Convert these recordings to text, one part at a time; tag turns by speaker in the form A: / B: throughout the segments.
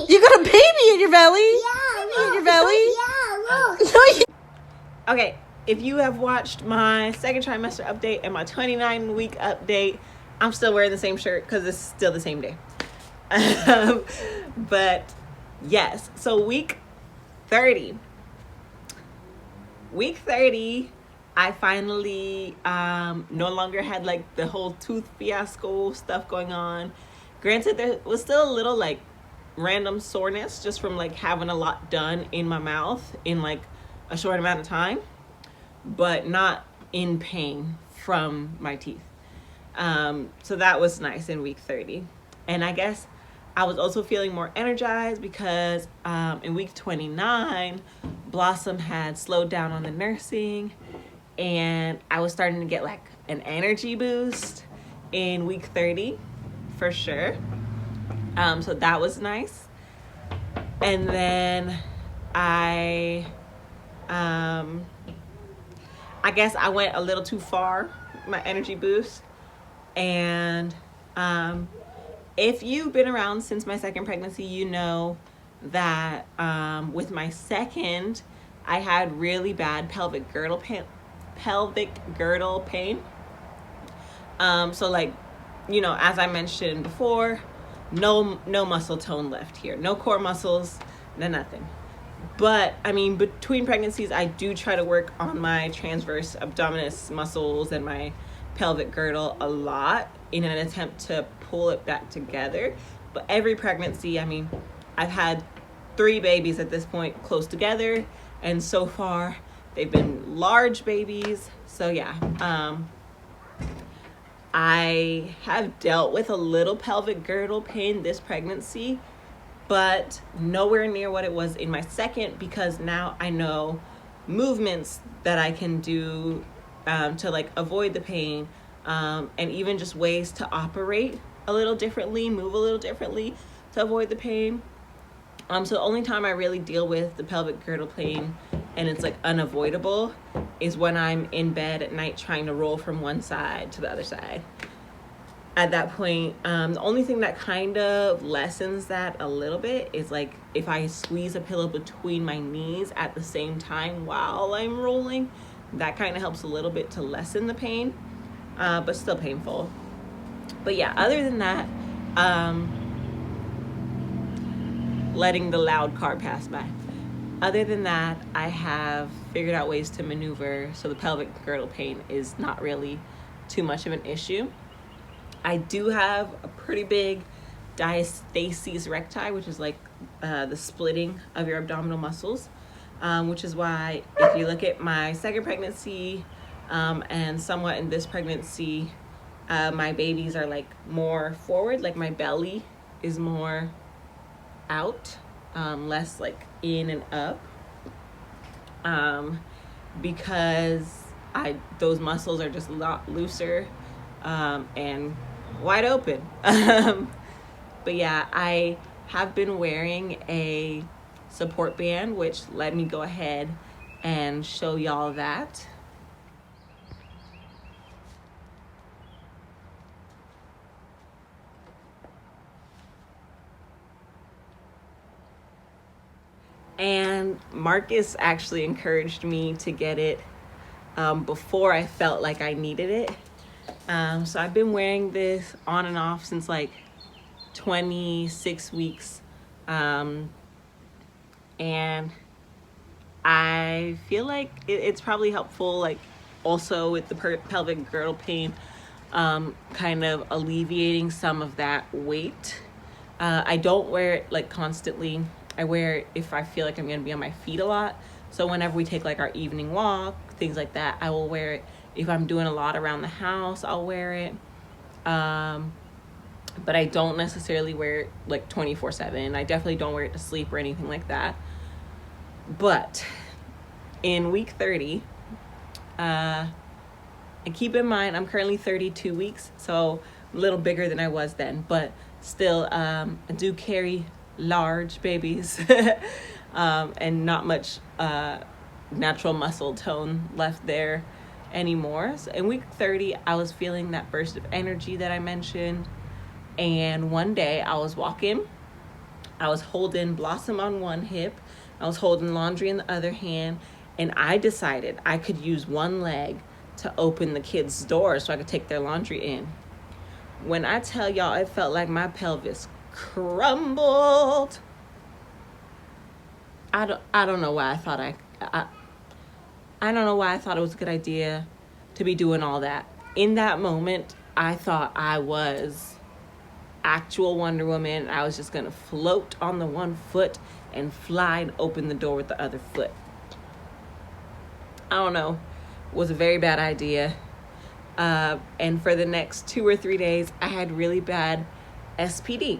A: You got a baby in your belly?
B: Yeah,
A: Baby in your belly?
B: Yeah, look.
A: Okay, if you have watched my second trimester update and my 29-week update, I'm still wearing the same shirt because it's still the same day. But yes, so week 30. Week 30, I finally no longer had like the whole tooth fiasco stuff going on. Granted, there was still a little like random soreness just from like having a lot done in my mouth in like a short amount of time, but not in pain from my teeth. So that was nice in week 30. And I guess I was also feeling more energized because in week 29, Blossom had slowed down on the nursing and I was starting to get like an energy boost in week 30 for sure. So that was nice. And then I guess I went a little too far, my energy boost. And if you've been around since my second pregnancy, you know that with my second, I had really bad pelvic girdle pain. So like, you know, as I mentioned before, no muscle tone left here, no core muscles, no nothing. But I mean, between pregnancies, I do try to work on my transverse abdominis muscles and my pelvic girdle a lot in an attempt to pull it back together. But every pregnancy, I mean, I've had 3 babies at this point close together, and so far they've been large babies. So yeah, I have dealt with a little pelvic girdle pain this pregnancy, but nowhere near what it was in my second, because now I know movements that I can do to like avoid the pain, and even just ways to operate a little differently, move a little differently to avoid the pain. So the only time I really deal with the pelvic girdle pain and it's like unavoidable is when I'm in bed at night trying to roll from one side to the other side. At that point, the only thing that kind of lessens that a little bit is like if I squeeze a pillow between my knees at the same time while I'm rolling, that kind of helps a little bit to lessen the pain, but still painful. But yeah, other than that, letting the loud car pass by. Other than that, I have figured out ways to maneuver so the pelvic girdle pain is not really too much of an issue. I do have a pretty big diastasis recti, which is like the splitting of your abdominal muscles, which is why if you look at my second pregnancy and somewhat in this pregnancy, my babies are like more forward, like my belly is more out, less like in and up, because those muscles are just a lot looser and wide open. But yeah, I have been wearing a support band, which let me go ahead and show y'all that. And Marcus actually encouraged me to get it before I felt like I needed it. So I've been wearing this on and off since like 26 weeks. And I feel like it's probably helpful, like also with the pelvic girdle pain, kind of alleviating some of that weight. I don't wear it like constantly. I wear it if I feel like I'm going to be on my feet a lot. So whenever we take like our evening walk, things like that, I will wear it. If I'm doing a lot around the house, I'll wear it. But I don't necessarily wear it like 24/7. I definitely don't wear it to sleep or anything like that. But in week 30, and keep in mind, I'm currently 32 weeks, so a little bigger than I was then, but still, I do carry large babies and not much natural muscle tone left there anymore. So in week 30, I was feeling that burst of energy that I mentioned, and one day I was walking I was holding Blossom on one hip, I was holding Laundry in the other hand, and I decided I could use one leg to open the kids' door so I could take their laundry in. When I tell y'all, it felt like my pelvis crumbled. I don't know why I don't know why I thought it was a good idea to be doing all that. In that moment, I thought I was actual Wonder Woman. I was just gonna float on the one foot and fly and open the door with the other foot. I don't know. It was a very bad idea. And for the next 2 or 3 days, I had really bad SPD,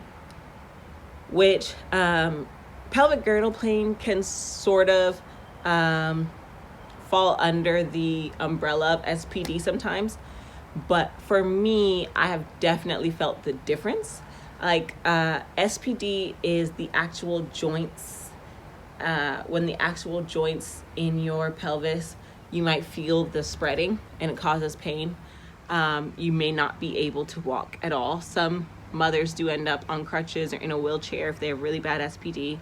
A: which pelvic girdle pain can sort of fall under the umbrella of SPD sometimes. But for me, I have definitely felt the difference. Like SPD is the actual joints. When the actual joints in your pelvis, you might feel the spreading and it causes pain. You may not be able to walk at all. Some mothers do end up on crutches or in a wheelchair if they have really bad SPD.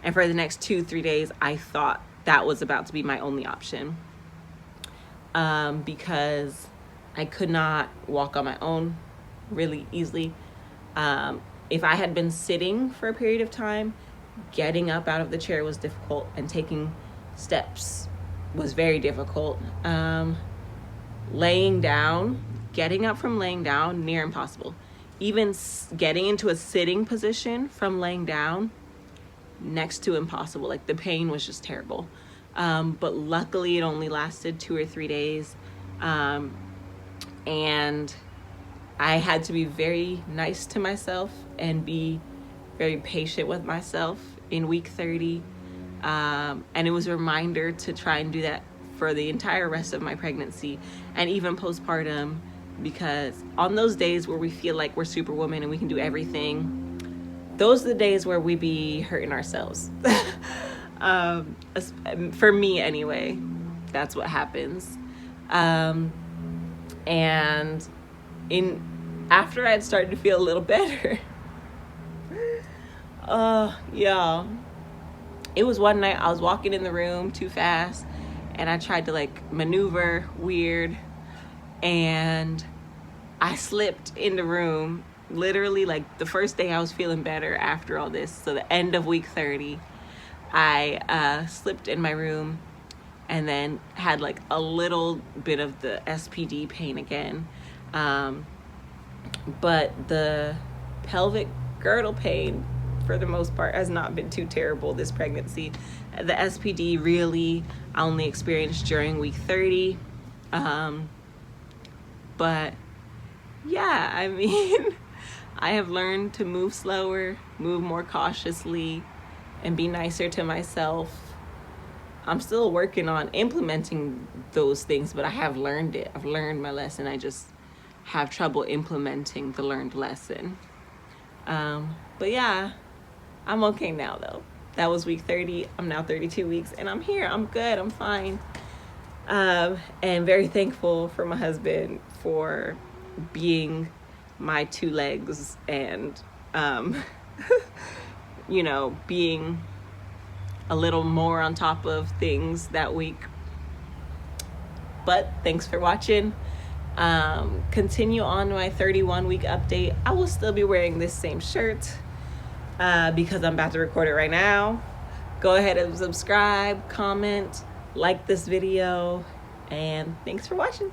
A: And for the next 2-3 days, I thought that was about to be my only option, because I could not walk on my own really easily. If I had been sitting for a period of time, getting up out of the chair was difficult, and taking steps was very difficult. Laying down, getting up from laying down, near impossible. Even getting into a sitting position from laying down, next to impossible. Like, the pain was just terrible. But luckily it only lasted 2 or 3 days. And I had to be very nice to myself and be very patient with myself in week 30. And it was a reminder to try and do that for the entire rest of my pregnancy and even postpartum, because on those days where we feel like we're superwoman and we can do everything, those are the days where we be hurting ourselves. For me anyway, that's what happens. And after I'd started to feel a little better, yeah, it was one night I was walking in the room too fast and I tried to like maneuver weird, and I slipped in the room. Literally, like, the first day I was feeling better after all this, so the end of week 30, I slipped in my room and then had like a little bit of the SPD pain again. But the pelvic girdle pain, for the most part, has not been too terrible this pregnancy. The SPD really I only experienced during week 30. But yeah, I mean, I have learned to move slower, move more cautiously, and be nicer to myself. I'm still working on implementing those things, but I have learned it. I've learned my lesson. I just have trouble implementing the learned lesson. But yeah, I'm okay now though. That was week 30. I'm now 32 weeks and I'm here. I'm good. I'm fine. And very thankful for my husband for being my 2 legs and, you know, being a little more on top of things that week. But thanks for watching. Continue on my 31 week update. I will still be wearing this same shirt because I'm about to record it right now. Go ahead and subscribe, comment, like this video, and thanks for watching.